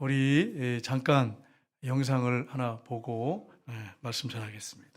우리 잠깐 영상을 하나 보고 말씀 전하겠습니다.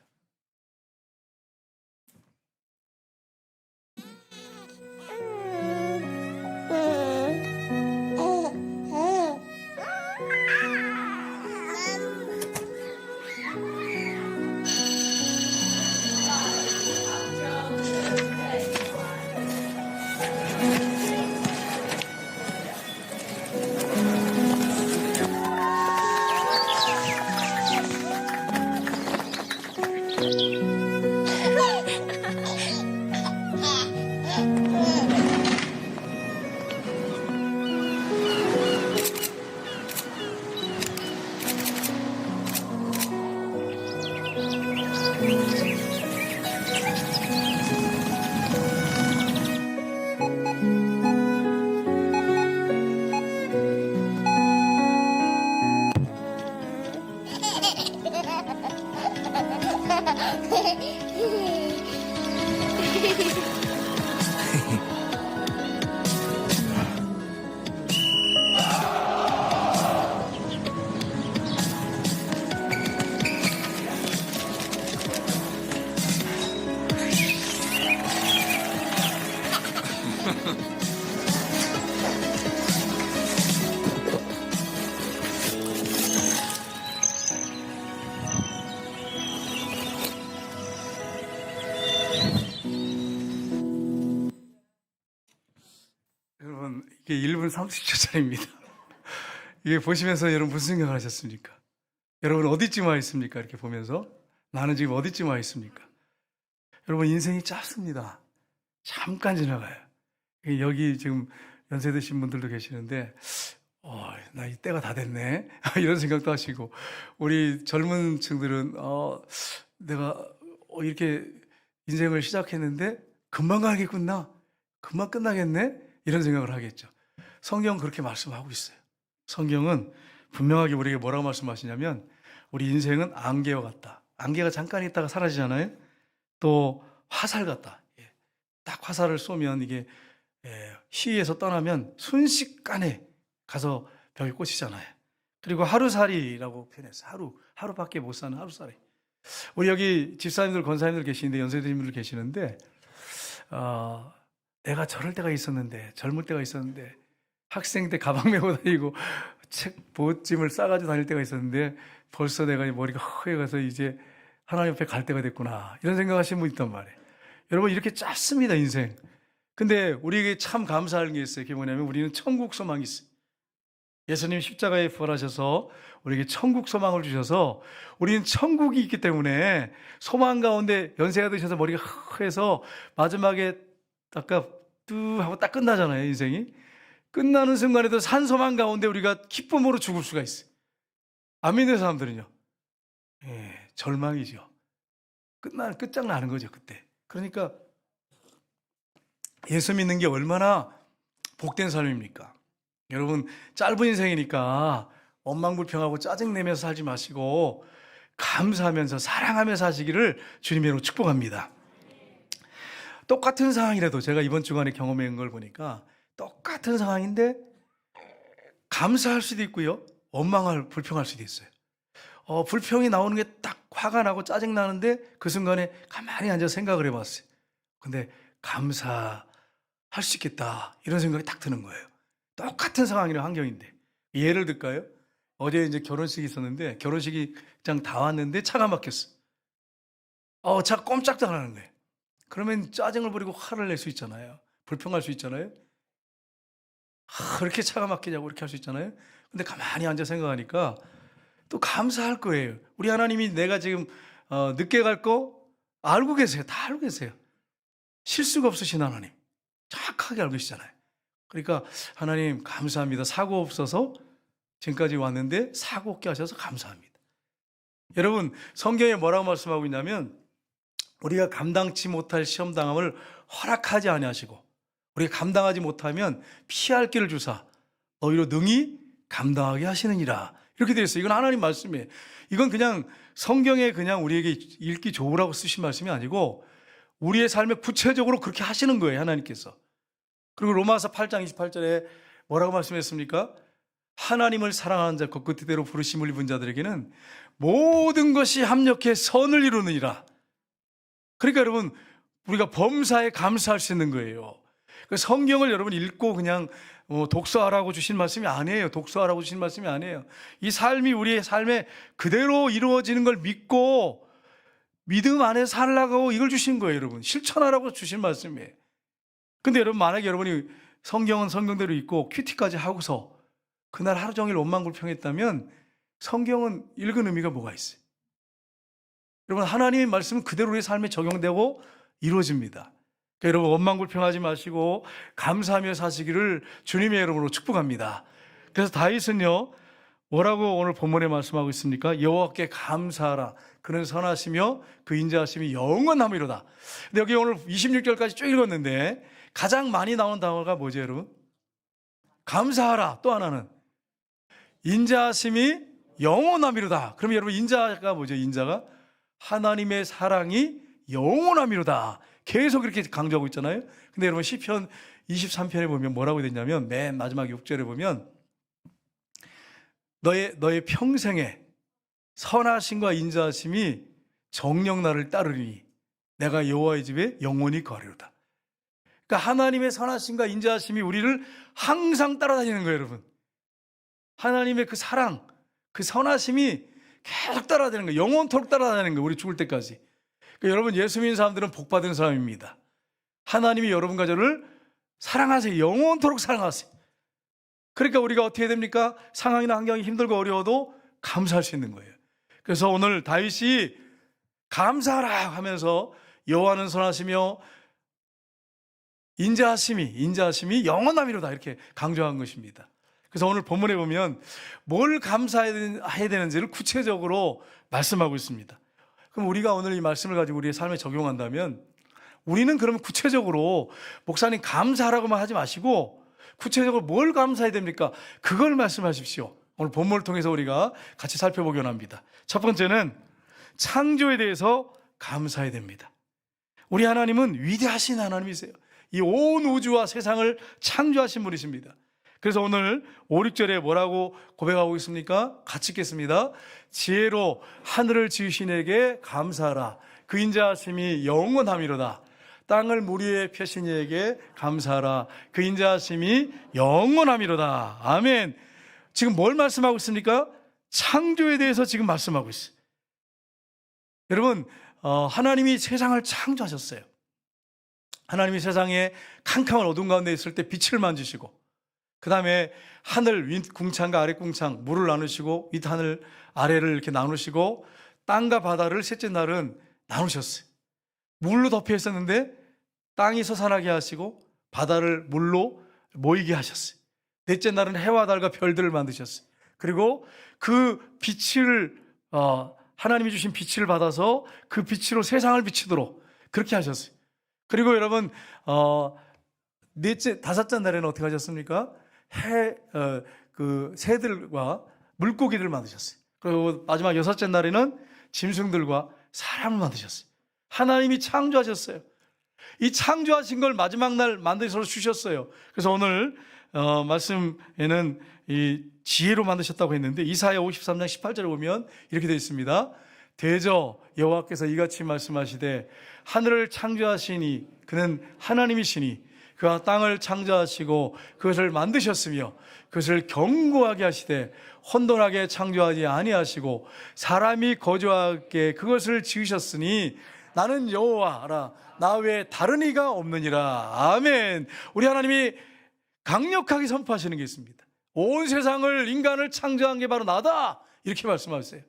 여러분, 이게 1분 30초짜리입니다. 이게 보시면서 여러분 무슨 생각을 하셨습니까? 여러분 어디쯤 와 있습니까? 이렇게 보면서 나는 지금 어디쯤 와 있습니까? 여러분 인생이 짧습니다. 잠깐 지나가요. 여기 지금 연세 드신 분들도 계시는데 나 이 때가 다 됐네 이런 생각도 하시고, 우리 젊은 층들은 내가 이렇게 인생을 시작했는데 금방 가겠구나, 금방 끝나겠네 이런 생각을 하겠죠. 성경은 그렇게 말씀하고 있어요. 성경은 분명하게 우리에게 뭐라고 말씀하시냐면, 우리 인생은 안개와 같다. 안개가 잠깐 있다가 사라지잖아요. 또 화살 같다. 딱 화살을 쏘면 이게 희위에서 떠나면 순식간에 가서 벽에 꽂히잖아요. 그리고 하루살이라고 표현했어요. 하루밖에 못 사는 하루살이. 우리 여기 집사님들, 권사님들 계시는데, 연세드신 분들 계시는데, 내가 저럴 때가 있었는데, 젊을 때가 있었는데, 학생 때 가방 메고 다니고 책 보찜을 싸가지고 다닐 때가 있었는데, 벌써 내가 머리가 허해가서 이제 하나님 옆에 갈 때가 됐구나, 이런 생각하시는 분 있단 말이에요. 여러분, 이렇게 짧습니다, 인생. 근데 우리에게 참 감사할 게 있어요. 그게 뭐냐면, 우리는 천국 소망이 있어요. 예수님 십자가에 부활하셔서 우리에게 천국 소망을 주셔서, 우리는 천국이 있기 때문에 소망 가운데, 연세가 드셔서 머리가 허해서 마지막에 아까 뚜 하고 딱 끝나잖아요, 인생이. 끝나는 순간에도 산소망 가운데 우리가 기쁨으로 죽을 수가 있어요. 안 믿는 사람들은요, 절망이죠. 끝장나는 거죠, 그때. 그러니까 예수 믿는 게 얼마나 복된 삶입니까? 여러분, 짧은 인생이니까 원망불평하고 짜증내면서 살지 마시고 감사하면서 사랑하며 사시기를 주님으로 축복합니다. 똑같은 상황이라도, 제가 이번 주간에 경험한 걸 보니까 똑같은 상황인데 감사할 수도 있고요, 불평할 수도 있어요. 불평이 나오는 게 딱 화가 나고 짜증 나는데, 그 순간에 가만히 앉아서 생각을 해봤어요. 근데 감사할 수 있겠다, 이런 생각이 딱 드는 거예요. 똑같은 상황이나 환경인데. 예를 들까요? 어제 이제 결혼식이 있었는데, 결혼식장 다 왔는데 차가 막혔어. 차가 꼼짝도 안 하는 거예요. 그러면 짜증을 부리고 화를 낼 수 있잖아요. 불평할 수 있잖아요. 그렇게 차가 막히냐고 이렇게 할 수 있잖아요. 근데 가만히 앉아 생각하니까 또 감사할 거예요. 우리 하나님이 내가 지금 늦게 갈 거 알고 계세요. 다 알고 계세요. 실수가 없으신 하나님, 정확하게 알고 계시잖아요. 그러니까 하나님 감사합니다. 사고 없어서 지금까지 왔는데 사고 없게 하셔서 감사합니다. 여러분, 성경에 뭐라고 말씀하고 있냐면, 우리가 감당치 못할 시험당함을 허락하지 아니하시고, 우리가 감당하지 못하면 피할 길을 주사 너희로 능히 감당하게 하시느니라, 이렇게 되어 있어요. 이건 하나님 말씀이에요. 이건 그냥 성경에 그냥 우리에게 읽기 좋으라고 쓰신 말씀이 아니고, 우리의 삶에 구체적으로 그렇게 하시는 거예요, 하나님께서. 그리고 로마서 8장 28절에 뭐라고 말씀했습니까? 하나님을 사랑하는 자, 그 뜻대로 부르심을 입은 자들에게는 모든 것이 합력해 선을 이루느니라. 그러니까 여러분, 우리가 범사에 감사할 수 있는 거예요. 그 성경을 여러분 읽고 그냥 독서하라고 주신 말씀이 아니에요. 독서하라고 주신 말씀이 아니에요. 이 삶이 우리의 삶에 그대로 이루어지는 걸 믿고 믿음 안에 살라고 이걸 주신 거예요, 여러분. 실천하라고 주신 말씀이에요. 근데 여러분, 만약에 여러분이 성경은 성경대로 읽고 큐티까지 하고서 그날 하루 종일 원망불평했다면 성경은 읽은 의미가 뭐가 있어요? 여러분, 하나님의 말씀은 그대로 우리의 삶에 적용되고 이루어집니다. 그러니까 여러분, 원망불평하지 마시고 감사하며 사시기를 주님의 이름으로 축복합니다. 그래서 다윗은요, 뭐라고 오늘 본문에 말씀하고 있습니까? 여호와께 감사하라. 그는 선하시며 그 인자하심이 영원하미로다. 근데 여기 오늘 26절까지 쭉 읽었는데 가장 많이 나오는 단어가 뭐죠, 여러분? 감사하라. 또 하나는 인자하심이 영원하미로다. 그럼 여러분, 인자가 뭐죠? 인자가 하나님의 사랑이 영원하미로다. 계속 이렇게 강조하고 있잖아요. 근데 여러분, 시편 23편에 보면 뭐라고 되냐면 맨 마지막 6절에 보면 너의 평생에 선하심과 인자하심이 정녕 나를 따르리니 내가 여호와의 집에 영원히 거하리로다. 그러니까 하나님의 선하심과 인자하심이 우리를 항상 따라다니는 거예요, 여러분. 하나님의 그 사랑, 그 선하심이 계속 따라다니는 거예요. 영원토록 따라다니는 거예요, 우리 죽을 때까지. 그러니까 여러분, 예수 믿는 사람들은 복받은 사람입니다. 하나님이 여러분과 저를 사랑하세요. 영원토록 사랑하세요. 그러니까 우리가 어떻게 됩니까? 상황이나 환경이 힘들고 어려워도 감사할 수 있는 거예요. 그래서 오늘 다윗이 감사하라 하면서 여호와는 선하시며 인자하심이 영원하미로다 이렇게 강조한 것입니다. 그래서 오늘 본문에 보면 뭘 감사해야 되는지를 구체적으로 말씀하고 있습니다. 그럼 우리가 오늘 이 말씀을 가지고 우리의 삶에 적용한다면 우리는 그러면 구체적으로 목사님 감사하라고만 하지 마시고 구체적으로 뭘 감사해야 됩니까? 그걸 말씀하십시오. 오늘 본문을 통해서 우리가 같이 살펴보기 원합니다. 첫 번째는 창조에 대해서 감사해야 됩니다. 우리 하나님은 위대하신 하나님이세요. 이 온 우주와 세상을 창조하신 분이십니다. 그래서 오늘 5, 6절에 뭐라고 고백하고 있습니까? 같이 읽겠습니다. 지혜로 하늘을 지으신 이에게 감사하라. 그 인자하심이 영원하미로다. 땅을 물 위에 펴신 이에게 감사하라. 그 인자하심이 영원하미로다. 아멘. 지금 뭘 말씀하고 있습니까? 창조에 대해서 지금 말씀하고 있어요. 여러분, 하나님이 세상을 창조하셨어요. 하나님이 세상에 캄캄한 어둠 가운데 있을 때 빛을 만드시고 그 다음에 하늘 윗 궁창과 아래 궁창 물을 나누시고 윗 하늘 아래를 이렇게 나누시고 땅과 바다를 셋째 날은 나누셨어요. 물로 덮여 있었는데 땅이 솟아나게 하시고 바다를 물로 모이게 하셨어요. 넷째 날은 해와 달과 별들을 만드셨어요. 그리고 그 빛을 하나님이 주신 빛을 받아서 그 빛으로 세상을 비추도록 그렇게 하셨어요. 그리고 여러분 다섯째 날에는 어떻게 하셨습니까? 그 새들과 물고기들 만드셨어요. 그리고 마지막 여섯째 날에는 짐승들과 사람을 만드셨어요. 하나님이 창조하셨어요. 이 창조하신 걸 마지막 날 만드셔서 주셨어요. 그래서 오늘 말씀에는 이 지혜로 만드셨다고 했는데 이사야 53장 18절에 보면 이렇게 되어 있습니다. 대저 여호와께서 이같이 말씀하시되 하늘을 창조하시니 그는 하나님이시니 그가 땅을 창조하시고 그것을 만드셨으며 그것을 견고하게 하시되 혼돈하게 창조하지 아니하시고 사람이 거주하게 그것을 지으셨으니 나는 여호와라 나 외에 다른 이가 없느니라. 아멘. 우리 하나님이 강력하게 선포하시는 게 있습니다. 온 세상을 인간을 창조한 게 바로 나다 이렇게 말씀하세요.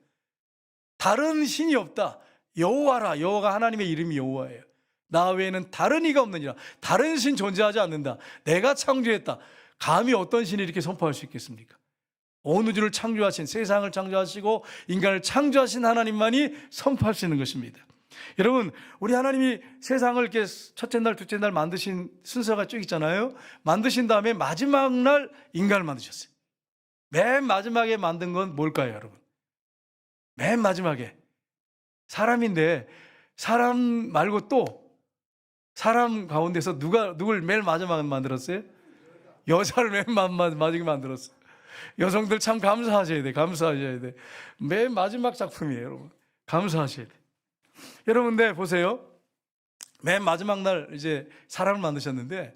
다른 신이 없다. 여호와라. 여호와가 하나님의 이름이 여호와예요. 나 외에는 다른 이가 없느니라. 다른 신 존재하지 않는다. 내가 창조했다. 감히 어떤 신이 이렇게 선포할 수 있겠습니까? 온 우주를 창조하신, 세상을 창조하시고 인간을 창조하신 하나님만이 선포할 수 있는 것입니다. 여러분, 우리 하나님이 세상을 이렇게 첫째 날, 둘째 날 만드신 순서가 쭉 있잖아요. 만드신 다음에 마지막 날 인간을 만드셨어요. 맨 마지막에 만든 건 뭘까요, 여러분? 맨 마지막에 사람인데 사람 말고 또 사람 가운데서 누굴 맨 마지막에 만들었어요? 여자를 맨 마지막에 만들었어요. 여성들 참 감사하셔야 돼. 감사하셔야 돼. 맨 마지막 작품이에요, 여러분. 감사하셔야 돼. 여러분, 네, 보세요. 맨 마지막 날 이제 사람을 만드셨는데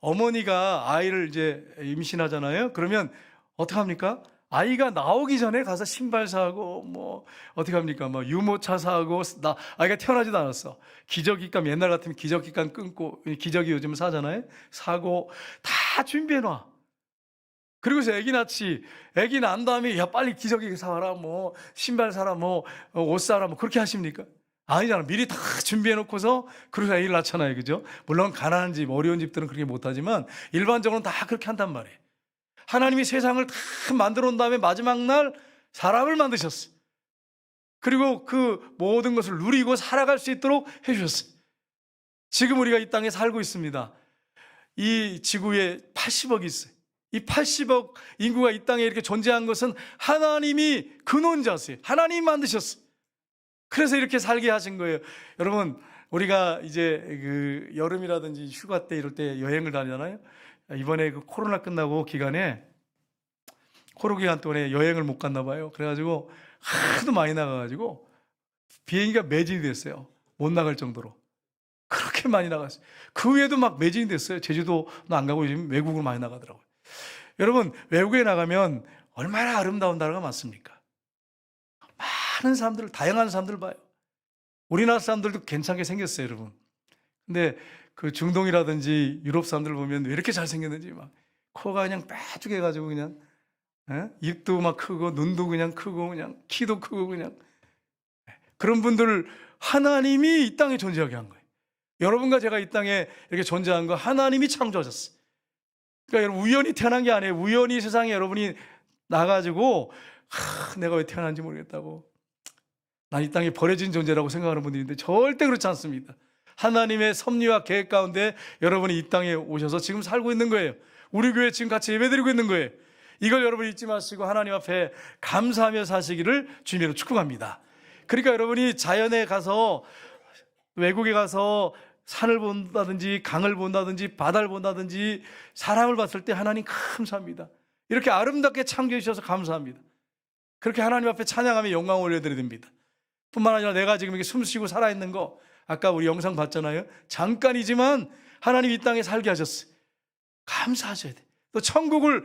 어머니가 아이를 이제 임신하잖아요. 그러면 어떻게 합니까? 아이가 나오기 전에 가서 신발 사고 뭐 어떻게 합니까? 뭐 유모차 사고 아이가 태어나지도 않았어. 기저귀감 옛날 같으면 기저귀감 끊고 기저귀 요즘 사잖아요. 사고 다 준비해 놔. 그리고서 애기 낳지. 애기 난 다음에 야 빨리 기저귀 사라 뭐 신발 사라 뭐 옷 사라 뭐 그렇게 하십니까? 아니잖아. 미리 다 준비해 놓고서 그래서 애기를 낳잖아요. 그죠? 물론 가난한 집, 어려운 집들은 그렇게 못하지만 일반적으로는 다 그렇게 한단 말이에요. 하나님이 세상을 다 만들어 놓은 다음에 마지막 날 사람을 만드셨어요. 그리고 그 모든 것을 누리고 살아갈 수 있도록 해주셨어요. 지금 우리가 이 땅에 살고 있습니다. 이 지구에 80억이 있어요. 이 80억 인구가 이 땅에 이렇게 존재한 것은 하나님이 근원자세요. 하나님이 만드셨어요. 그래서 이렇게 살게 하신 거예요. 여러분, 우리가 이제 그 여름이라든지 휴가 때 이럴 때 여행을 다니잖아요. 이번에 그 코로나 끝나고 기간에 코로나 기간 동안에 여행을 못 갔나 봐요. 그래가지고 하도 많이 나가가지고 비행기가 매진이 됐어요. 못 나갈 정도로. 그렇게 많이 나갔어요. 그 외에도 막 매진이 됐어요. 제주도는 안 가고 요즘 외국으로 많이 나가더라고요. 여러분, 외국에 나가면 얼마나 아름다운 나라가 많습니까? 많은 사람들, 다양한 사람들 봐요. 우리나라 사람들도 괜찮게 생겼어요, 여러분. 근데 그 중동이라든지 유럽 사람들 보면 왜 이렇게 잘생겼는지 막 코가 그냥 빼죽해가지고 그냥 입도 막 크고 눈도 그냥 크고 그냥 키도 크고 그냥 그런 분들을 하나님이 이 땅에 존재하게 한 거예요. 여러분과 제가 이 땅에 이렇게 존재한 거 하나님이 창조하셨어요. 그러니까 여러분 우연히 태어난 게 아니에요. 우연히 세상에 여러분이 나가지고 내가 왜 태어난지 모르겠다고 난 이 땅에 버려진 존재라고 생각하는 분들인데 절대 그렇지 않습니다. 하나님의 섭리와 계획 가운데 여러분이 이 땅에 오셔서 지금 살고 있는 거예요. 우리 교회 지금 같이 예배드리고 있는 거예요. 이걸 여러분 잊지 마시고 하나님 앞에 감사하며 사시기를 주님으로 축복합니다. 그러니까 여러분이 자연에 가서 외국에 가서 산을 본다든지 강을 본다든지 바다를 본다든지 사람을 봤을 때 하나님 감사합니다. 이렇게 아름답게 창조해 주셔서 감사합니다. 그렇게 하나님 앞에 찬양하며 영광을 올려드려야 됩니다. 뿐만 아니라 내가 지금 이렇게 숨쉬고 살아있는 거 아까 우리 영상 봤잖아요. 잠깐이지만 하나님 이 땅에 살게 하셨어요. 감사하셔야 돼. 또 천국을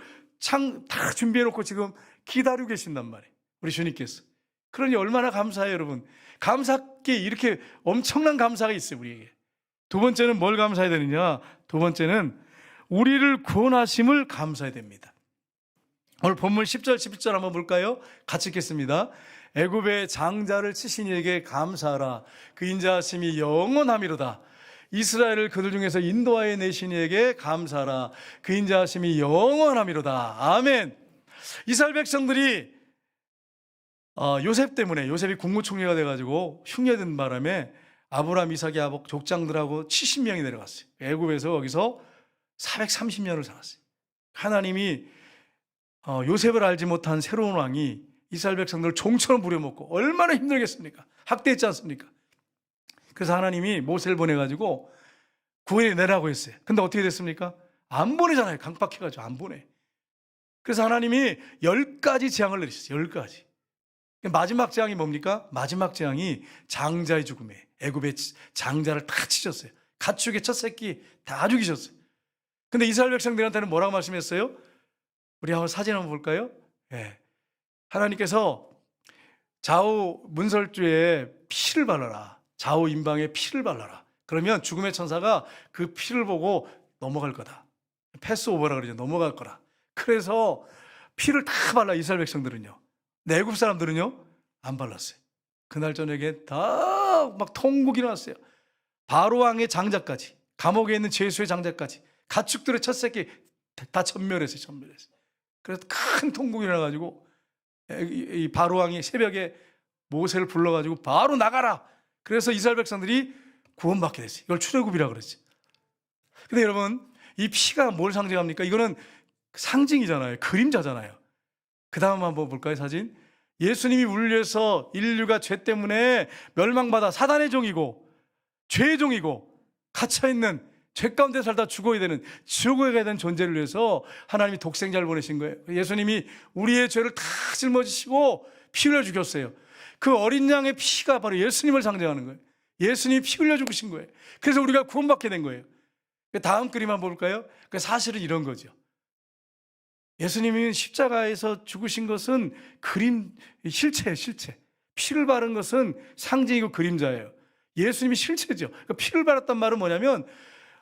다 준비해놓고 지금 기다리고 계신단 말이에요. 우리 주님께서. 그러니 얼마나 감사해요, 여러분. 감사하게 이렇게 엄청난 감사가 있어요, 우리에게. 두 번째는 뭘 감사해야 되느냐? 두 번째는 우리를 구원하심을 감사해야 됩니다. 오늘 본문 10절, 11절 한번 볼까요? 같이 읽겠습니다. 애굽의 장자를 치신 이에게 감사하라. 그 인자하심이 영원하미로다. 이스라엘을 그들 중에서 인도하여 내신 이에게 감사하라. 그 인자하심이 영원하미로다. 아멘. 이스라엘 백성들이 요셉 때문에 요셉이 국무총리가 돼가지고 흉내든 바람에 아브라함, 이삭, 야곱 족장들하고 70명이 내려갔어요. 애굽에서 거기서 430년을 살았어요. 하나님이 요셉을 알지 못한 새로운 왕이 이스라엘 백성들을 종처럼 부려먹고 얼마나 힘들겠습니까? 학대했지 않습니까? 그래서 하나님이 모세를 보내가지고 구원해 내라고 했어요. 근데 어떻게 됐습니까? 안 보내잖아요. 강박해가지고 안 보내. 그래서 하나님이 10가지 재앙을 내리셨어요. 10가지. 마지막 재앙이 뭡니까? 마지막 재앙이 장자의 죽음이에요. 애굽의 장자를 다 치셨어요. 가축의 첫 새끼 다 죽이셨어요. 근데 이스라엘 백성들한테는 뭐라고 말씀했어요? 우리 한번 사진 한번 볼까요? 네. 하나님께서 좌우 문설주에 피를 발라라. 좌우 임방에 피를 발라라. 그러면 죽음의 천사가 그 피를 보고 넘어갈 거다. 패스오버라 그러죠. 넘어갈 거라. 그래서 피를 다 발라 이스라엘 백성들은요. 애굽 사람들은요 안 발랐어요. 그날 저녁에 다 막 통곡이 났어요. 바로 왕의 장자까지, 감옥에 있는 죄수의 장자까지, 가축들의 첫 새끼 다 전멸했어요. 그래서 큰 통곡이 나가지고 이 바로 왕이 새벽에 모세를 불러가지고 바로 나가라. 그래서 이스라엘 백성들이 구원받게 됐어요. 이걸 출애굽이라 그랬어요. 근데 여러분 이 피가 뭘 상징합니까? 이거는 상징이잖아요. 그림자잖아요. 그 다음 한번 볼까요? 사진. 예수님이 우리를 위해서 인류가 죄 때문에 멸망받아 사단의 종이고 죄의 종이고 갇혀있는 죄 가운데 살다 죽어야 되는 존재를 위해서 하나님이 독생자를 보내신 거예요. 예수님이 우리의 죄를 다 짊어지시고 피 흘려 죽였어요. 그 어린 양의 피가 바로 예수님을 상징하는 거예요. 예수님이 피 흘려 죽으신 거예요. 그래서 우리가 구원받게 된 거예요. 다음 그림 한번 볼까요? 사실은 이런 거죠. 예수님이 십자가에서 죽으신 것은 실체예요, 실체. 피를 바른 것은 상징이고 그림자예요. 예수님이 실체죠. 피를 바랐단 말은 뭐냐면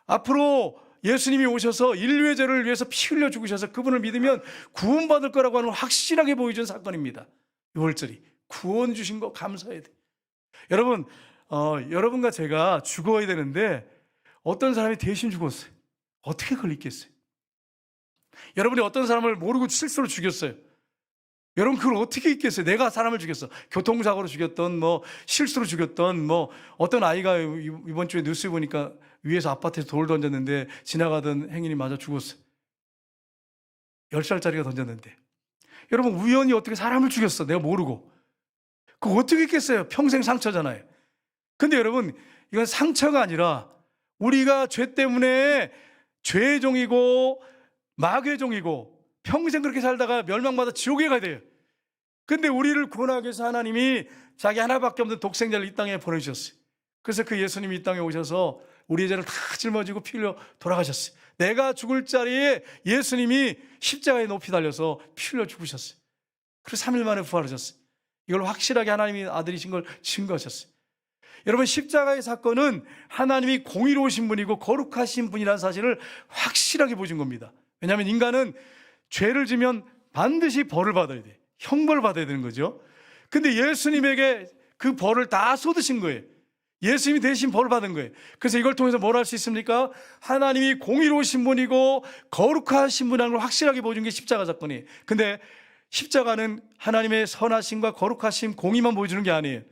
앞으로 예수님이 오셔서 인류의 죄를 위해서 피 흘려 죽으셔서 그분을 믿으면 구원받을 거라고 하는 걸 확실하게 보여준 사건입니다. 6월절이 구원 주신 거 감사해야 돼. 여러분, 여러분과 제가 죽어야 되는데 어떤 사람이 대신 죽었어요. 어떻게 그걸 잊겠어요? 여러분이 어떤 사람을 모르고 실수로 죽였어요. 여러분 그걸 어떻게 잊겠어요? 내가 사람을 죽였어. 교통사고로 죽였던 실수로 죽였던 어떤 아이가 이번 주에 뉴스에 보니까 위에서 아파트에서 돌 던졌는데 지나가던 행인이 맞아 죽었어요. 10살짜리가 던졌는데. 여러분 우연히 어떻게 사람을 죽였어. 내가 모르고. 그거 어떻게 잊겠어요? 평생 상처잖아요. 근데 여러분 이건 상처가 아니라 우리가 죄 때문에 죄의 종이고 마귀의 종이고 평생 그렇게 살다가 멸망받아 지옥에 가야 돼요. 근데 우리를 구원하기 위해서 하나님이 자기 하나밖에 없는 독생자를 이 땅에 보내주셨어요. 그래서 그 예수님이 이 땅에 오셔서 우리의 죄를 다 짊어지고 피 흘려 돌아가셨어요. 내가 죽을 자리에 예수님이 십자가에 높이 달려서 피 흘려 죽으셨어요. 그래서 3일 만에 부활하셨어요. 이걸 확실하게 하나님이 아들이신 걸 증거하셨어요. 여러분 십자가의 사건은 하나님이 공의로우신 분이고 거룩하신 분이라는 사실을 확실하게 보여준 겁니다. 왜냐하면 인간은 죄를 지면 반드시 벌을 받아야 돼. 형벌을 받아야 되는 거죠. 근데 예수님에게 그 벌을 다 쏟으신 거예요. 예수님이 대신 벌을 받은 거예요. 그래서 이걸 통해서 뭘 할 수 있습니까? 하나님이 공의로우신 분이고 거룩하신 분이라는 걸 확실하게 보여준 게 십자가 사건이에요. 근데 십자가는 하나님의 선하심과 거룩하심, 공의만 보여주는 게 아니에요.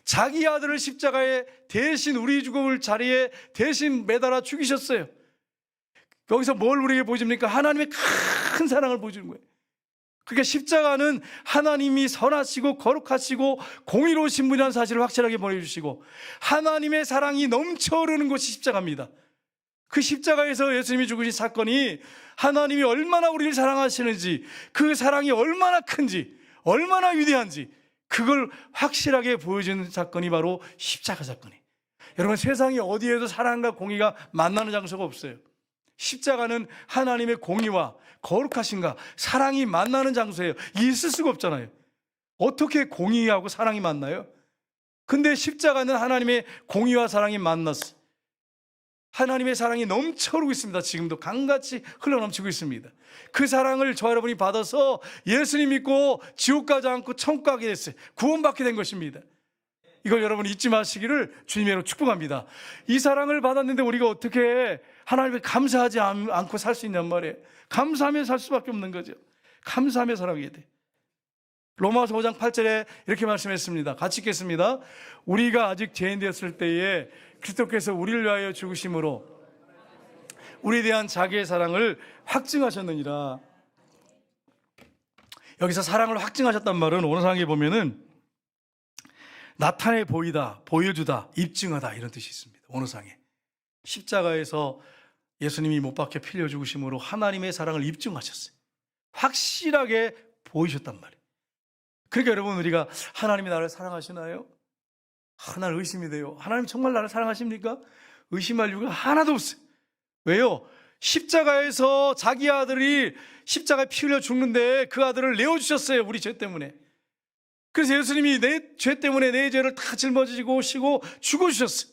자기 아들을 십자가에 대신 우리 죽을 자리에 대신 매달아 죽이셨어요. 여기서 뭘 우리에게 보여줍니까? 하나님의 큰 사랑을 보여주는 거예요. 그러니까 십자가는 하나님이 선하시고 거룩하시고 공의로우신 분이라는 사실을 확실하게 보여주시고 하나님의 사랑이 넘쳐 흐르는 것이 십자가입니다. 그 십자가에서 예수님이 죽으신 사건이 하나님이 얼마나 우리를 사랑하시는지, 그 사랑이 얼마나 큰지, 얼마나 위대한지 그걸 확실하게 보여주는 사건이 바로 십자가 사건이에요. 여러분 세상에 어디에도 사랑과 공의가 만나는 장소가 없어요. 십자가는 하나님의 공의와 거룩하신가 사랑이 만나는 장소예요. 있을 수가 없잖아요. 어떻게 공의하고 사랑이 만나요? 근데 십자가는 하나님의 공의와 사랑이 만났어요. 하나님의 사랑이 넘쳐 흐르고 있습니다. 지금도 강같이 흘러넘치고 있습니다. 그 사랑을 저 여러분이 받아서 예수님 믿고 지옥 가지 않고 천국 가게 됐어요. 구원받게 된 것입니다. 이걸 여러분 잊지 마시기를 주님으로 축복합니다. 이 사랑을 받았는데 우리가 어떻게 하나님께 감사하지 않고 살 수 있냔 말이에요. 감사하며 살 수밖에 없는 거죠. 감사하며 살아가야 돼. 로마서 5장 8절에 이렇게 말씀했습니다. 같이 읽겠습니다. 우리가 아직 죄인 되었을 때에 그리스도께서 우리를 위하여 죽으심으로 우리에 대한 자기의 사랑을 확증하셨느니라. 여기서 사랑을 확증하셨단 말은 원어상에 보면은 나타내 보이다, 보여주다, 입증하다 이런 뜻이 있습니다. 원어상에. 십자가에서 예수님이 못 박혀 피 흘려 죽으심으로 하나님의 사랑을 입증하셨어요. 확실하게 보이셨단 말이에요. 그러니까 여러분 우리가 하나님이 나를 사랑하시나요? 하나를 의심이 돼요. 하나님 정말 나를 사랑하십니까? 의심할 이유가 하나도 없어요. 왜요? 십자가에서 자기 아들이 십자가에 피 흘려 죽는데 그 아들을 내어주셨어요. 우리 죄 때문에. 그래서 예수님이 내 죄 때문에 내 죄를 다 짊어지고 오시고 죽어주셨어요.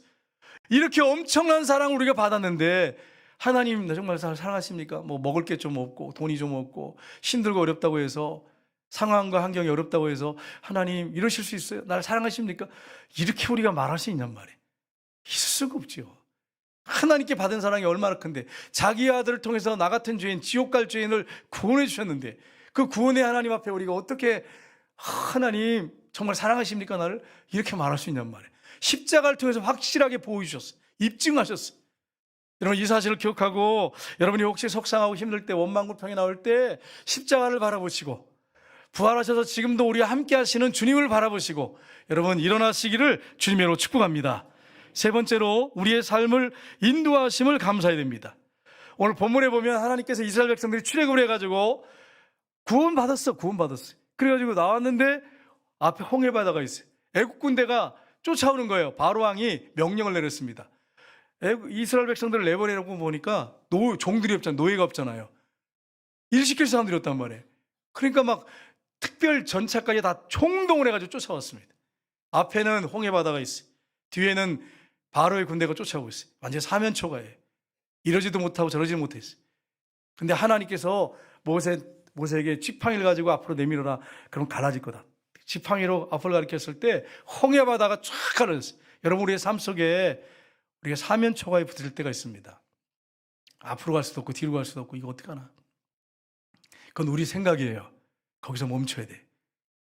이렇게 엄청난 사랑을 우리가 받았는데 하나님 나 정말 사랑하십니까? 먹을 게 좀 없고 돈이 좀 없고 힘들고 어렵다고 해서 상황과 환경이 어렵다고 해서 하나님 이러실 수 있어요? 나를 사랑하십니까? 이렇게 우리가 말할 수 있냔 말이에요. 있을 수가 없죠. 하나님께 받은 사랑이 얼마나 큰데 자기 아들을 통해서 나 같은 죄인, 지옥 갈 죄인을 구원해 주셨는데 그 구원의 하나님 앞에 우리가 어떻게 하나님 정말 사랑하십니까? 나를 이렇게 말할 수 있냔 말이에요. 십자가를 통해서 확실하게 보여주셨어요. 입증하셨어요. 여러분 이 사실을 기억하고 여러분이 혹시 속상하고 힘들 때 원망불평이 나올 때 십자가를 바라보시고 부활하셔서 지금도 우리와 함께 하시는 주님을 바라보시고 여러분 일어나시기를 주님으로 축복합니다. 세 번째로 우리의 삶을 인도하심을 감사해야 됩니다. 오늘 본문에 보면 하나님께서 이스라엘 백성들이 출애굽을 해가지고 구원받았어. 그래가지고 나왔는데 앞에 홍해 바다가 있어요. 애국 군대가 쫓아오는 거예요. 바로 왕이 명령을 내렸습니다. 이스라엘 백성들을 내보내려고 보니까 종들이 없잖아요. 노예가 없잖아요. 일 시킬 사람들이 없단 말이에요. 그러니까 막 특별 전차까지 다 총동을 해가지고 쫓아왔습니다. 앞에는 홍해 바다가 있어요. 뒤에는 바로의 군대가 쫓아오고 있어요. 완전 사면초가예요. 이러지도 못하고 저러지도 못했어요. 근데 하나님께서 모세에게 지팡이를 가지고 앞으로 내밀어라. 그럼 갈라질 거다. 지팡이로 앞을 가리켰을 때 홍해 바다가 쫙 갈라졌어요. 여러분, 우리의 삶 속에 우리가 사면초가에 붙을 때가 있습니다. 앞으로 갈 수도 없고 뒤로 갈 수도 없고 이거 어떡하나. 그건 우리 생각이에요. 거기서 멈춰야 돼.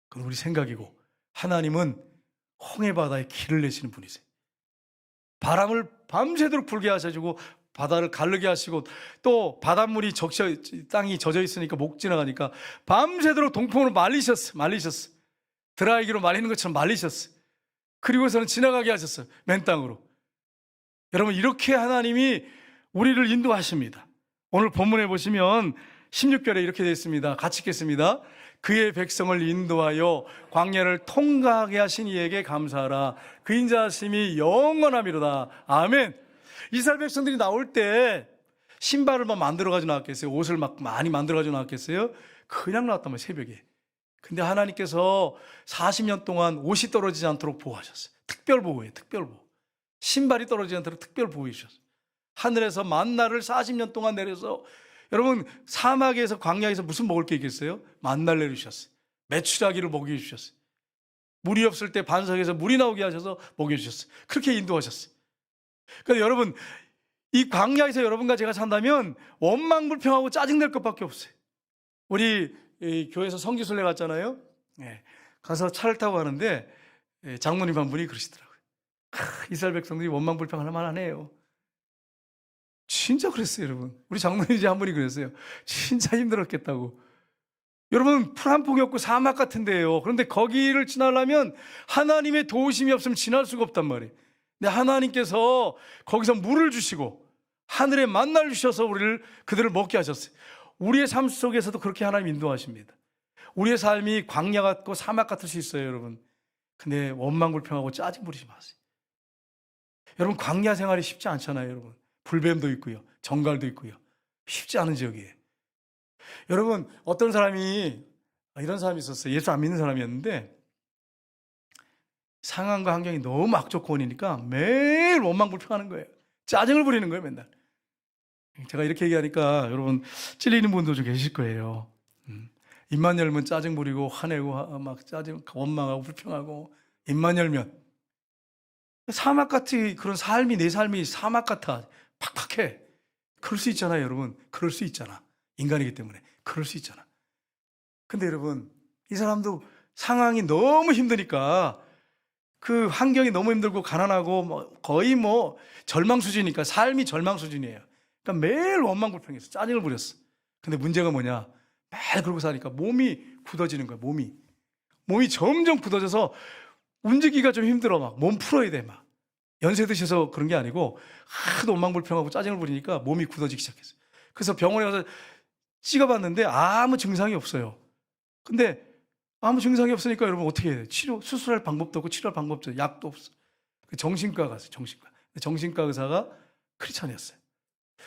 그건 우리 생각이고, 하나님은 홍해 바다에 길을 내시는 분이세요. 바람을 밤새도록 불게 하셔주고 바다를 가르게 하시고, 또 바닷물이 땅이 젖어 있으니까 목 지나가니까 밤새도록 동풍으로 말리셨어. 드라이기로 말리는 것처럼 말리셨어. 그리고서는 지나가게 하셨어요. 맨 땅으로. 여러분, 이렇게 하나님이 우리를 인도하십니다. 오늘 본문에 보시면 16절에 이렇게 되어 있습니다. 같이 읽겠습니다. 그의 백성을 인도하여 광야를 통과하게 하신 이에게 감사하라. 그 인자하심이 영원하미로다. 아멘. 이스라엘 백성들이 나올 때 신발을 막 만들어가지고 나왔겠어요? 옷을 막 많이 만들어가지고 나왔겠어요? 그냥 나왔단 말이에요, 새벽에. 근데 하나님께서 40년 동안 옷이 떨어지지 않도록 보호하셨어요. 특별 보호예요, 특별 보호. 신발이 떨어지지 않도록 특별 보호해 주셨어요. 하늘에서 만나를 40년 동안 내려서, 여러분, 사막에서 광야에서 무슨 먹을 게 있겠어요? 만나를 내리셨어요. 메추라기를 먹여주셨어요. 물이 없을 때 반석에서 물이 나오게 하셔서 먹여주셨어요. 그렇게 인도하셨어요. 그러니까 여러분, 이 광야에서 여러분과 제가 산다면 원망불평하고 짜증낼 것밖에 없어요. 우리 교회에서 성지순례 갔잖아요. 가서 차를 타고 가는데 장로님 한 분이 그러시더라고요. 이스라엘 백성들이 원망불평할 만하네요. 진짜 그랬어요, 여러분. 우리 장로님 이제 한 분이 그랬어요. 진짜 힘들었겠다고. 여러분, 풀 한 폭이 없고 사막 같은 데예요. 그런데 거기를 지나려면 하나님의 도우심이 없으면 지날 수가 없단 말이에요. 근데 하나님께서 거기서 물을 주시고 하늘에 만나를 주셔서 그들을 먹게 하셨어요. 우리의 삶 속에서도 그렇게 하나님 인도하십니다. 우리의 삶이 광야 같고 사막 같을 수 있어요, 여러분. 근데 원망불평하고 짜증 부리지 마세요. 여러분, 광야 생활이 쉽지 않잖아요, 여러분. 불뱀도 있고요, 정갈도 있고요. 쉽지 않은 지역이에요. 여러분, 어떤 사람이 이런 사람이 있었어요. 예수 안 믿는 사람이었는데 상황과 환경이 너무 악조건이니까 매일 원망불평하는 거예요. 짜증을 부리는 거예요, 맨날. 제가 이렇게 얘기하니까 여러분 찔리는 분도 좀 계실 거예요. 입만 열면 짜증 부리고 화내고 막 짜증, 원망하고 불평하고. 입만 열면 사막 같은 그런 삶이, 내 삶이 사막 같아. 팍팍해. 그럴 수 있잖아요, 여러분. 그럴 수 있잖아. 인간이기 때문에 그럴 수 있잖아. 근데 여러분, 이 사람도 상황이 너무 힘드니까, 그 환경이 너무 힘들고 가난하고 거의 절망 수준이니까, 삶이 절망 수준이에요. 그러니까 매일 원망불평했어. 짜증을 부렸어. 근데 문제가 뭐냐? 매일 그러고 사니까 몸이 굳어지는 거야. 몸이 점점 굳어져서 움직이기가 좀 힘들어. 막 몸 풀어야 돼. 막 연세 드셔서 그런 게 아니고 하도 원망불평하고 짜증을 부리니까 몸이 굳어지기 시작했어요. 그래서 병원에 가서 찍어봤는데 아무 증상이 없어요. 근데 아무 증상이 없으니까 여러분 어떻게 해야 돼? 수술할 방법도 없고 치료할 방법도 없어. 약도 없어. 정신과 갔어요. 정신과 의사가 크리스찬이었어요.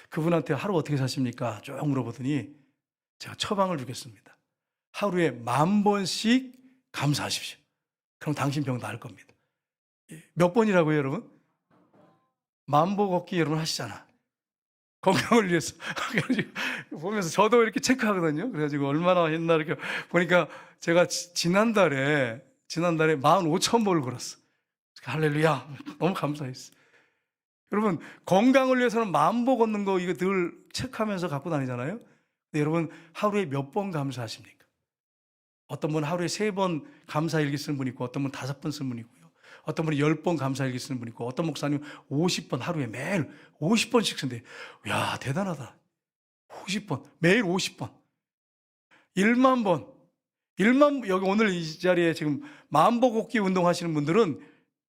그분한테 하루 어떻게 사십니까? 쭉 물어보더니 제가 처방을 주겠습니다. 하루에 10,000번씩 감사하십시오. 그럼 당신 병 나을 겁니다. 몇 번이라고요, 여러분? 10,000보 걷기 여러분 하시잖아. 건강을 위해서. 보면서 저도 이렇게 체크하거든요. 그래가지고 얼마나 했나 이렇게 보니까 제가 지난달에 15,000보를 걸었어. 할렐루야. 너무 감사했어. 여러분, 건강을 위해서는 10,000보 걷는 거 이거 늘 체크하면서 갖고 다니잖아요. 근데 여러분, 하루에 몇 번 감사하십니까? 어떤 분은 하루에 3번 감사일기 쓰는 분이 있고, 어떤 분은 5번 쓰는 분이 있고요. 어떤 분이 10번 감사일기 쓰는 분이 있고, 어떤 목사님은 50번 하루에 매일 50번씩 쓴대. 야, 대단하다. 50번, 매일 50번. 1만 번. 여기 오늘 이 자리에 지금 10,000보 걷기 운동하시는 분들은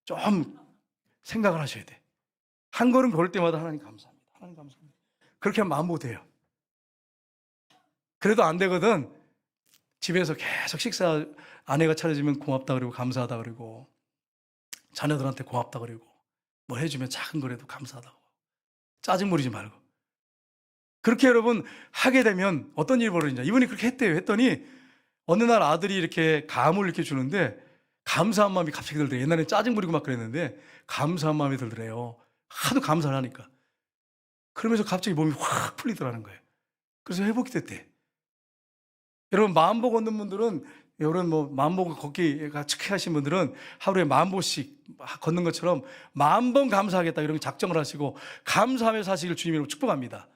좀 생각을 하셔야 돼. 한 걸음 걸을 때마다 하나님 감사합니다. 하나님 감사합니다. 그렇게 하면 마음 못해요. 그래도 안 되거든. 집에서 계속 식사 아내가 차려주면 고맙다 그러고 감사하다 그러고 자녀들한테 고맙다 그러고 뭐 해주면 작은 거라도 감사하다고 짜증 부리지 말고 그렇게 여러분 하게 되면 어떤 일이 벌어지냐. 이분이 그렇게 했대요. 했더니 어느 날 아들이 이렇게 감을 이렇게 주는데 감사한 마음이 갑자기 들더래요. 옛날에 짜증 부리고 막 그랬는데 감사한 마음이 들더래요. 하도 감사를 하니까. 그러면서 갑자기 몸이 확 풀리더라는 거예요. 그래서 회복이 됐대. 여러분 마음복 얻는 분들은 여러분 뭐 마음복 걷기가 특혜하신 분들은 하루에 10,000보씩 걷는 것처럼 10,000번 감사하겠다 이런 작정을 하시고 감사하면서 사시길 주님으로 축복합니다.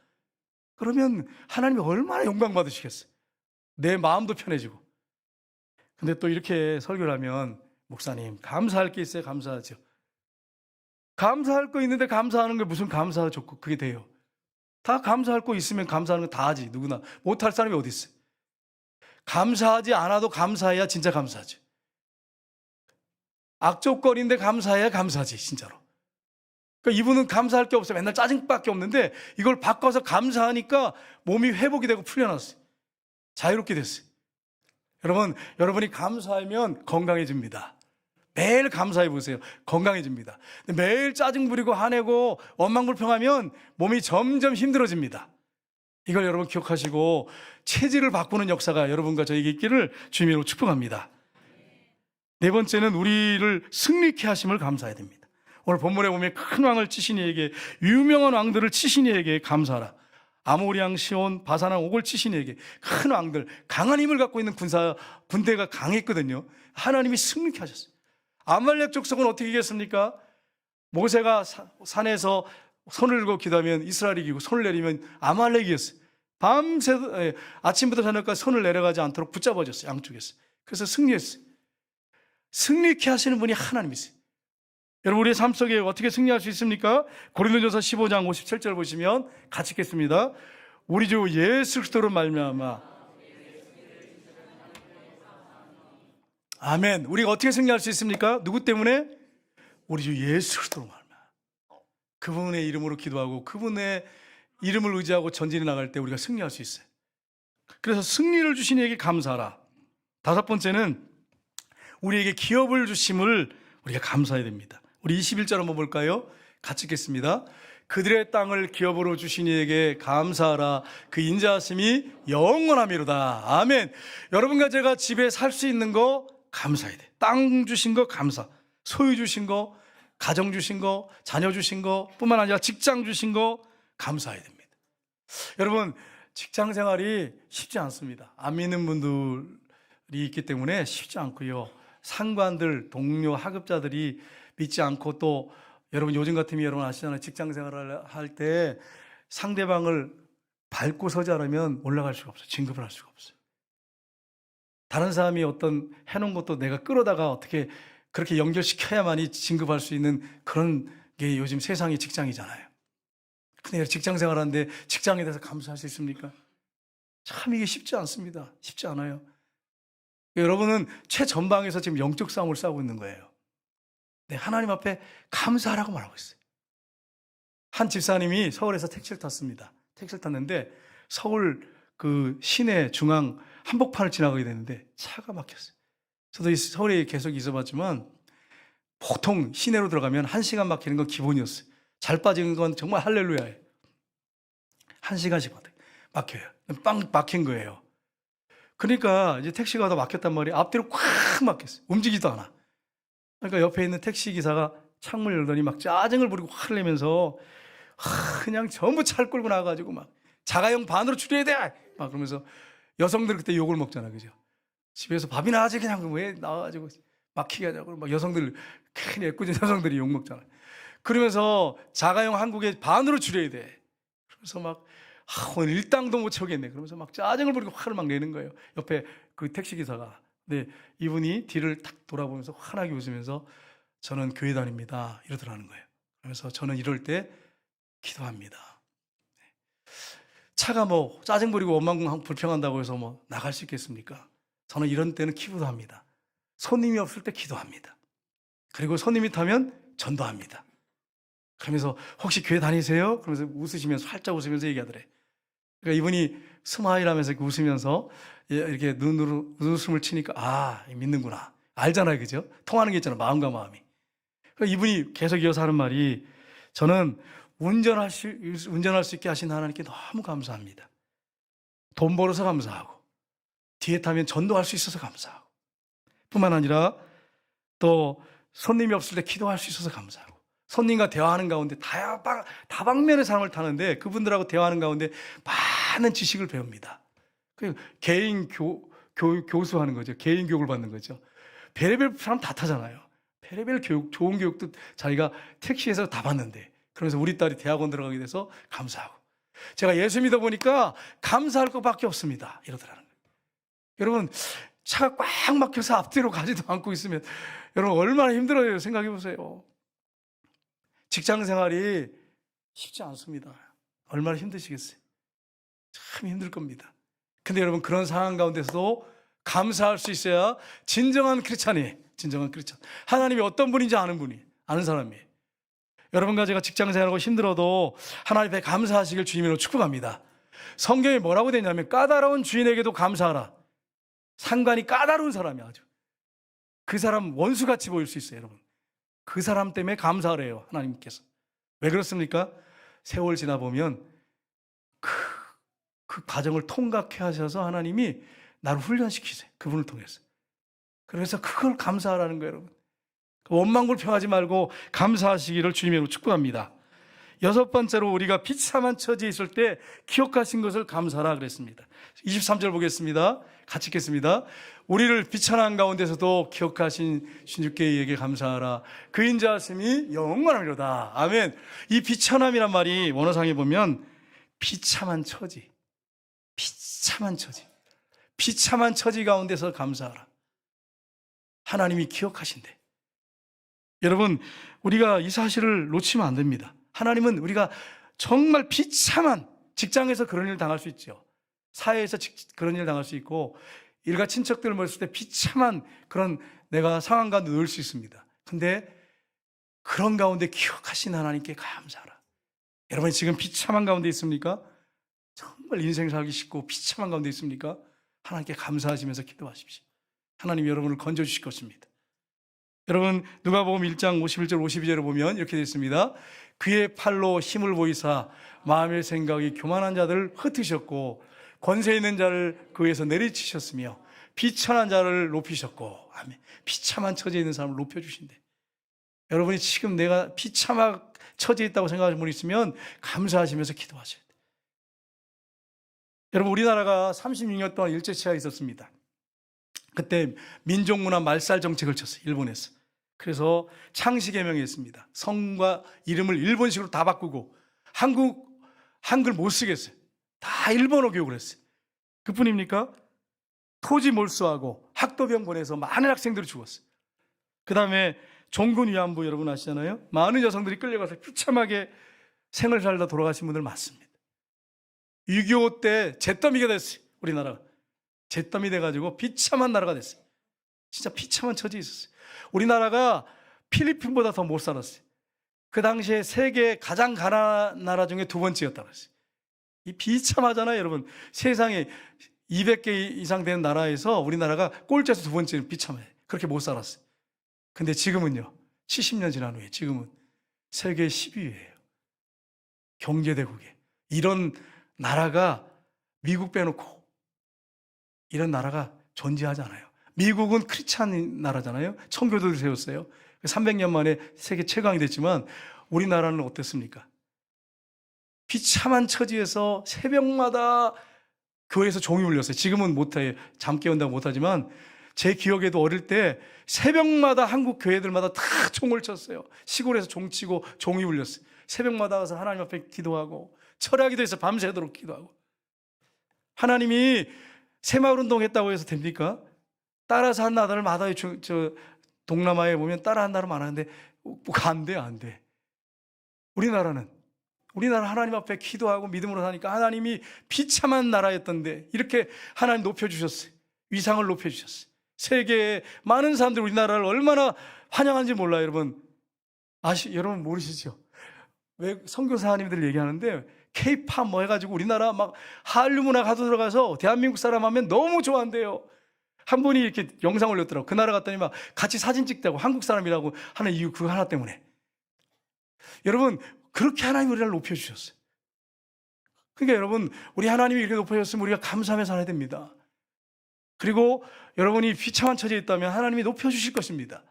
그러면 하나님이 얼마나 영광 받으시겠어요. 내 마음도 편해지고. 근데 또 이렇게 설교를 하면 목사님 감사할 게 있어야 감사하죠. 감사할 거 있는데 감사하는 게 무슨 감사가 좋고 그게 돼요. 다 감사할 거 있으면 감사하는 거 다 하지. 누구나 못할 사람이 어디 있어요. 감사하지 않아도 감사해야 진짜 감사하지. 악조건인데 감사해야 감사하지 진짜로. 그러니까 이분은 감사할 게 없어요. 맨날 짜증밖에 없는데 이걸 바꿔서 감사하니까 몸이 회복이 되고 풀려났어요. 자유롭게 됐어요. 여러분, 여러분이 감사하면 건강해집니다. 매일 감사해 보세요. 건강해집니다. 매일 짜증 부리고 화내고 원망불평하면 몸이 점점 힘들어집니다. 이걸 여러분 기억하시고 체질을 바꾸는 역사가 여러분과 저에게 있기를 주님으로 축복합니다. 네 번째는 우리를 승리케 하심을 감사해야 됩니다. 오늘 본문에 보면 큰 왕을 치신 이에게 유명한 왕들을 치신 이에게 감사하라. 아모리왕 시온 바산왕 옥을 치신 이에게 큰 왕들 강한 힘을 갖고 있는 군대가 강했거든요. 하나님이 승리케 하셨어요. 아말렉 족속은 어떻게 이겼습니까? 모세가 산에서 손을 들고 기도하면 이스라엘이 이기고 손을 내리면 아말렉이 이겼어요. 밤새 아침부터 저녁까지 손을 내려가지 않도록 붙잡아줬어요. 양쪽에서. 그래서 승리했어요. 승리케 하시는 분이 하나님이세요. 여러분 우리의 삶 속에 어떻게 승리할 수 있습니까? 고린도전서 15장 57절 보시면 같이 읽겠습니다. 우리 주 예수 그리스도로 말미암아 아멘. 우리가 어떻게 승리할 수 있습니까? 누구 때문에? 우리 주 예수 그리스도로 말미암아. 그분의 이름으로 기도하고 그분의 이름을 의지하고 전진해 나갈 때 우리가 승리할 수 있어요. 그래서 승리를 주신 이에게 감사하라. 다섯 번째는 우리에게 기업을 주심을 우리가 감사해야 됩니다. 우리 21절 한번 볼까요? 같이 읽겠습니다. 그들의 땅을 기업으로 주신 이에게 감사하라. 그 인자하심이 영원하미로다. 아멘. 여러분과 제가 집에 살 수 있는 거 감사해야 돼. 땅 주신 거 감사. 소유 주신 거, 가정 주신 거, 자녀 주신 거 뿐만 아니라 직장 주신 거 감사해야 됩니다. 여러분 직장 생활이 쉽지 않습니다. 안 믿는 분들이 있기 때문에 쉽지 않고요. 상관들, 동료, 하급자들이 믿지 않고 또 여러분 요즘 같으면 여러분 아시잖아요. 직장 생활을 할 때 상대방을 밟고 서지 않으면 올라갈 수가 없어요. 진급을 할 수가 없어요. 다른 사람이 어떤 해놓은 것도 내가 끌어다가 어떻게 그렇게 연결시켜야만이 진급할 수 있는 그런 게 요즘 세상의 직장이잖아요. 근데 직장 생활하는데 직장에 대해서 감사할 수 있습니까? 참 이게 쉽지 않습니다. 쉽지 않아요. 여러분은 최전방에서 지금 영적 싸움을 싸우고 있는 거예요. 네, 하나님 앞에 감사하라고 말하고 있어요. 한 집사님이 서울에서 택시를 탔습니다. 택시를 탔는데 서울 그 시내 중앙 한복판을 지나가게 되는데 차가 막혔어요. 저도 서울에 계속 있어봤지만 보통 시내로 들어가면 1시간 막히는 건 기본이었어요. 잘 빠지는 건 정말 할렐루야예요. 1시간씩 막혀요. 빵 막힌 거예요. 그러니까 이제 택시가 더 막혔단 말이에요. 앞뒤로 꽉 막혔어요. 움직이지도 않아. 그러니까 옆에 있는 택시 기사가 창문을 열더니 막 짜증을 부리고 화를 내면서 그냥 전부 차를 끌고 나가가지고 막 자가용 반으로 줄여야 돼! 막 그러면서 여성들 그때 욕을 먹잖아. 그죠? 집에서 밥이나 하지 그냥 왜 나와가지고 막히게 하냐고 막 여성들 큰 애꿎은 여성들이 욕 먹잖아. 그러면서 자가용 한국에 반으로 줄여야 돼. 그래서 막 오늘 일당도 못 채우겠네. 그러면서 막 짜증을 부리고 화를 막 내는 거예요. 옆에 그 택시 기사가. 근데 이분이 뒤를 탁 돌아보면서 환하게 웃으면서 저는 교회 다닙니다. 이러더라는 거예요. 그래서 저는 이럴 때 기도합니다. 차가 뭐 짜증 부리고 원망 불평한다고 해서 뭐 나갈 수 있겠습니까? 저는 이런 때는 기도합니다. 손님이 없을 때 기도합니다. 그리고 손님이 타면 전도합니다. 그러면서 혹시 교회 다니세요? 그러면서 웃으시면서 살짝 웃으면서 얘기하더래. 그러니까 이분이 스마일 하면서 웃으면서 이렇게 눈으로 웃음을 치니까 아, 믿는구나. 알잖아요. 그죠? 통하는 게 있잖아. 마음과 마음이. 그러니까 이분이 계속 이어서 하는 말이 저는 운전할 수 있게 하신 하나님께 너무 감사합니다. 돈 벌어서 감사하고 뒤에 타면 전도할 수 있어서 감사하고 뿐만 아니라 또 손님이 없을 때 기도할 수 있어서 감사하고 손님과 대화하는 가운데 다방면의 사람을 타는데 그분들하고 대화하는 가운데 많은 지식을 배웁니다. 개인 교수하는 거죠. 개인 교육을 받는 거죠. 별의별 사람 다 타잖아요. 별의별 교육, 좋은 교육도 자기가 택시에서 다 받는데 그러면서 우리 딸이 대학원 들어가게 돼서 감사하고 제가 예수 믿어 보니까 감사할 것밖에 없습니다. 이러더라는 거예요. 여러분 차가 꽉 막혀서 앞뒤로 가지도 않고 있으면 여러분 얼마나 힘들어요. 생각해 보세요. 직장 생활이 쉽지 않습니다. 얼마나 힘드시겠어요. 참 힘들 겁니다. 근데 여러분 그런 상황 가운데서도 감사할 수 있어야 진정한 크리스찬이에요. 진정한 크리스찬. 하나님이 어떤 분인지 아는 사람이에요. 여러분과 제가 직장 생활하고 힘들어도 하나님 앞에 감사하시길 주님으로 축복합니다. 성경에 뭐라고 되어 있냐면 까다로운 주인에게도 감사하라. 상관이 까다로운 사람이 아주 그 사람 원수같이 보일 수 있어요. 여러분 그 사람 때문에 감사하래요. 하나님께서. 왜 그렇습니까? 세월 지나 보면 그 과정을 통과케 하셔서 하나님이 나를 훈련시키세요. 그분을 통해서. 그래서 그걸 감사하라는 거예요. 여러분 원망불평하지 말고 감사하시기를 주님으로 축복합니다. 여섯 번째로 우리가 비참한 처지에 있을 때 기억하신 것을 감사하라 그랬습니다. 23절 보겠습니다. 같이 읽겠습니다. 우리를 비천한 가운데서도 기억하신 신주께에게 감사하라. 그 인자하심이 영원하리로다. 아멘. 이 비천함이란 말이 원어상에 보면 비참한 처지, 비참한 처지 가운데서 감사하라. 하나님이 기억하신대. 여러분 우리가 이 사실을 놓치면 안 됩니다. 하나님은 우리가 정말 비참한 직장에서 그런 일을 당할 수 있죠. 사회에서 그런 일을 당할 수 있고 일가 친척들을 모였을 때 비참한 그런 내가 상황 가운데 놓일 수 있습니다. 근데 그런 가운데 기억하신 하나님께 감사하라. 여러분 지금 비참한 가운데 있습니까? 정말 인생 살기 쉽고 비참한 가운데 있습니까? 하나님께 감사하시면서 기도하십시오. 하나님 여러분을 건져주실 것입니다. 여러분 누가복음 1장 51절 52절을 보면 이렇게 되어 있습니다. 그의 팔로 힘을 보이사 마음의 생각이 교만한 자들을 흩으셨고 권세 있는 자를 그 위에서 내리치셨으며 비천한 자를 높이셨고 아멘. 비참한 처지에 있는 사람을 높여주신대. 여러분이 지금 내가 비참한 처지에 있다고 생각하시는 분이 있으면 감사하시면서 기도하셔야 돼요. 여러분 우리나라가 36년 동안 일제치하에 있었습니다. 그때 민족문화 말살 정책을 쳤어요. 일본에서. 그래서 창시개명이 했습니다. 성과 이름을 일본식으로 다 바꾸고 한글 못 쓰겠어요. 다 일본어 교육을 했어요. 그뿐입니까? 토지 몰수하고 학도병 보내서 많은 학생들이 죽었어요. 그 다음에 종군 위안부 여러분 아시잖아요. 많은 여성들이 끌려가서 비참하게 생을 살다 돌아가신 분들 많습니다. 6.25 때 잿더미가 됐어요. 우리나라가. 잿더미 돼가지고 비참한 나라가 됐어요. 진짜 비참한 처지에 있었어요. 우리나라가 필리핀보다 더 못 살았어요. 그 당시에 세계 가장 가난한 나라 중에 두 번째였다고 했어요. 이 비참하잖아요, 여러분. 세상에 200개 이상 되는 나라에서 우리나라가 꼴찌에서 두 번째는 비참해요. 그렇게 못 살았어요. 근데 지금은요, 70년 지난 후에 지금은 세계 10위예요. 경제대국에. 이런 나라가 미국 빼놓고 이런 나라가 존재하지 않아요. 미국은 크리스찬 나라잖아요. 청교도를 세웠어요. 300년 만에 세계 최강이 됐지만 우리나라는 어땠습니까? 비참한 처지에서 새벽마다 교회에서 종이 울렸어요. 지금은 못해요. 잠 깨운다고 못하지만 제 기억에도 어릴 때 새벽마다 한국 교회들마다 다 종을 쳤어요. 시골에서 종치고 종이 울렸어요. 새벽마다 가서 하나님 앞에 기도하고 철야기도 해서 밤새도록 기도하고. 하나님이 새마을운동 했다고 해서 됩니까? 따라서 한 나라를 마다에 동남아에 보면 따라 한 나라 많았는데 안 돼. 우리나라 하나님 앞에 기도하고 믿음으로 사니까 하나님이 비참한 나라였던데 이렇게 하나님 높여주셨어요. 위상을 높여주셨어요. 세계에 많은 사람들이 우리나라를 얼마나 환영하는지 몰라요. 여러분 여러분 모르시죠? 왜 선교사님들 얘기하는데 K-팝 뭐 해가지고 우리나라 막 한류 문화 가도 들어가서 대한민국 사람 하면 너무 좋아한대요. 한 분이 이렇게 영상 올렸더라고. 그 나라 갔더니 막 같이 사진 찍자고 한국 사람이라고 하는 이유 그거 하나 때문에. 여러분 그렇게 하나님 우리를 높여주셨어요. 그러니까 여러분 우리 하나님이 이렇게 높여주셨으면 우리가 감사하며 살아야 됩니다. 그리고 여러분이 비참한 처지에 있다면 하나님이 높여주실 것입니다.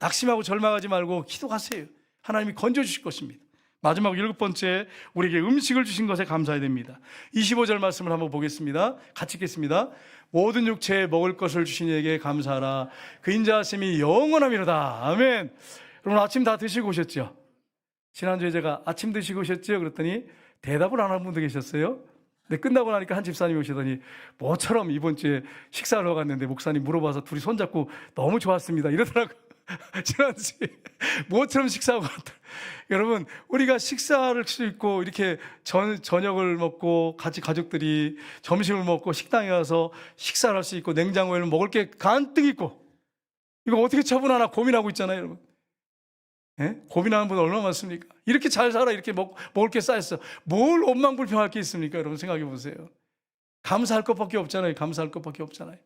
낙심하고 절망하지 말고 기도하세요. 하나님이 건져주실 것입니다. 마지막 7번째, 우리에게 음식을 주신 것에 감사해야 됩니다. 25절 말씀을 한번 보겠습니다. 같이 읽겠습니다. 모든 육체에 먹을 것을 주신 이에게 감사하라. 그 인자하심이 영원함이로다. 아멘. 여러분 아침 다 드시고 오셨죠? 지난주에 제가 아침 드시고 오셨죠? 그랬더니 대답을 안 하는 분도 계셨어요. 근데 끝나고 나니까 한 집사님이 오시더니 뭐처럼 이번 주에 식사를 하러 갔는데 목사님 물어봐서 둘이 손잡고 너무 좋았습니다 이러더라고요. 지난주에 뭐처럼 식사하고 갔다. 여러분 우리가 식사를 할 수 있고 이렇게 저녁을 먹고 같이 가족들이 점심을 먹고 식당에 가서 식사를 할 수 있고 냉장고에는 먹을 게 간뜩 있고 이거 어떻게 처분하나 고민하고 있잖아요 여러분. 예? 고민하는 분 얼마나 많습니까? 이렇게 잘 살아 이렇게 먹을 게 쌓였어. 뭘 원망불평할 게 있습니까? 여러분 생각해 보세요. 감사할 것밖에 없잖아요. 감사할 것밖에 없잖아요.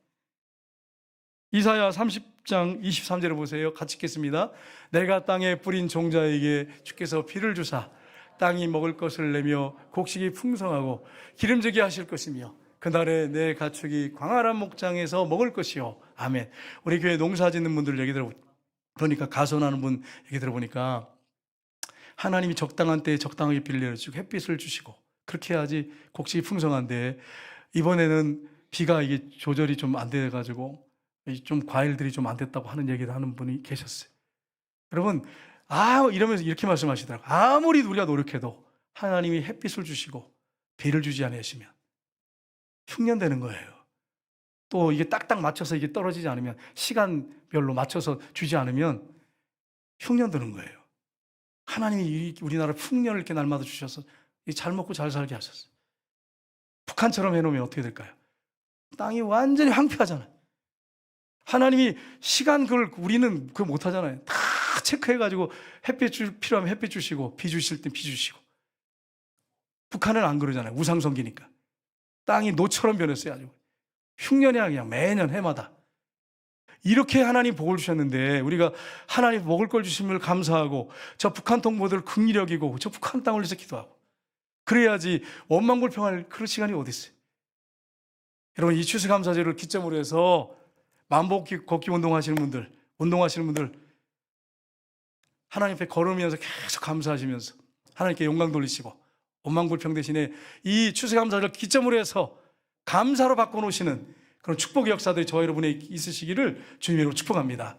이사야 30장 23절을 보세요. 같이 읽겠습니다. 내가 땅에 뿌린 종자에게 주께서 비를 주사 땅이 먹을 것을 내며 곡식이 풍성하고 기름지게 하실 것이며 그날에 내 가축이 광활한 목장에서 먹을 것이요. 아멘. 우리 교회 농사 짓는 분들 얘기 들어보니까 가선하는 분 얘기 들어보니까 하나님이 적당한 때에 적당하게 비를 내려주고 햇빛을 주시고 그렇게 해야지 곡식이 풍성한데 이번에는 비가 이게 조절이 좀 안 돼가지고 좀 과일들이 좀 안 됐다고 하는 얘기를 하는 분이 계셨어요. 여러분, 이러면서 이렇게 말씀하시더라고요. 아무리 우리가 노력해도 하나님이 햇빛을 주시고 비를 주지 않으시면 흉년되는 거예요. 또 이게 딱딱 맞춰서 이게 떨어지지 않으면 시간별로 맞춰서 주지 않으면 흉년되는 거예요. 하나님이 우리나라 풍년을 이렇게 날마다 주셔서 잘 먹고 잘 살게 하셨어요. 북한처럼 해놓으면 어떻게 될까요? 땅이 완전히 황폐하잖아요. 하나님이 시간 그걸 우리는 그거 못하잖아요. 다 체크해가지고 필요하면 햇빛 주시고 비 주실 땐 비 주시고. 북한은 안 그러잖아요. 우상성기니까. 땅이 노처럼 변했어요. 아주 흉년이야 그냥 매년 해마다. 이렇게 하나님 복을 주셨는데 우리가 하나님 먹을 걸 주심을 감사하고 저 북한 동포들 긍휼히 여기고 저 북한 땅을 위해서 기도하고 그래야지 원망불평할 그런 시간이 어디 있어요. 여러분 이 추수감사제를 기점으로 해서 만복 걷기 운동하시는 분들 하나님 앞에 걸으면서 계속 감사하시면서 하나님께 영광 돌리시고 원망불평 대신에 이 추수감사를 기점으로 해서 감사로 바꿔놓으시는 그런 축복의 역사들이 저와 여러분에 있으시기를 주님으로 축복합니다.